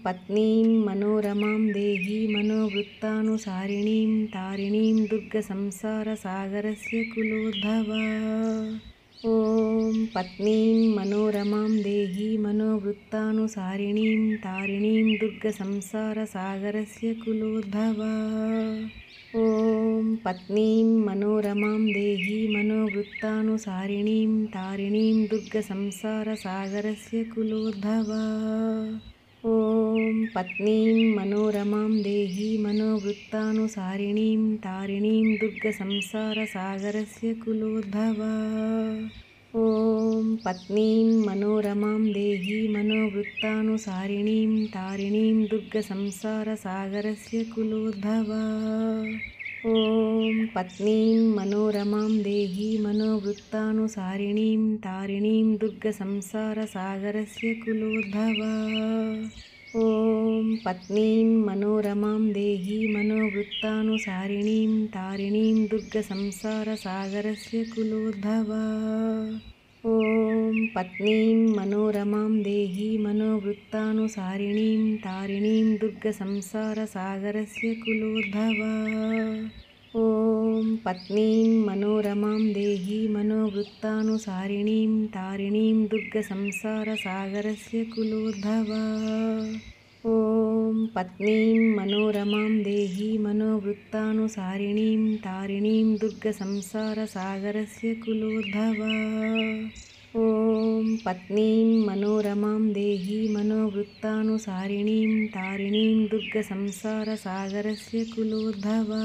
पत्नीं मनोरमां देही मनोवृत्तानुसारिणीं तारिणीं दुर्गसंसारसागरस्य कुलोद्भवा। ॐ पत्नीं मनोरमां देही मनोवृत्तानुसारिणीं तारिणीं दुर्गसंसारसागरस्य कुलोद्भवा। ॐ पत्नीं मनोरमां देही मनोवृत्तानुसारिणीं तारिणीं दुर्गसंसारसागरस्य कुलोद्भवा। ॐ पत्नीं मनोरमां देही मनोवृत्तानुसारिणीं तारिणीं दुर्गसंसारसागरस्य कुलोद्भवा। ॐ पत्नीं मनोरमां देही मनोवृत्तानुसारिणीं तारिणीं दुर्गसंसारसागरस्य कुलोद्भवा। ॐ पत्नीं मनोरमां देही मनोवृत्तानुसारिणीं तारिणीं दुर्गसंसारसागरस्य कुलोद्भवा। ॐ पत्नीं मनोरमां देही मनोवृत्तानुसारिणीं तारिणीं दुर्गसंसारसागरस्य कुलोद्भवा। ॐ पत्नीं मनोरमां देही मनोवृत्तानुसारिणीं तारिणीं दुर्गसंसारसागरस्य कुलोद्भवा। ॐ पत्नीं मनोरमां देही मनोवृत्तानुसारिणीं तारिणीं दुर्गसंसारसागरस्य कुलोद्भवा। ॐ पत्नीं मनोरमां देही मनोवृत्तानुसारिणीं तारिणीं दुर्गसंसारसागरस्य कुलोद्भवा। ॐ पत्नीं मनोरमां देही मनोवृत्तानुसारिणीं तारिणीं दुर्गसंसारसागरस्य कुलोद्भवा।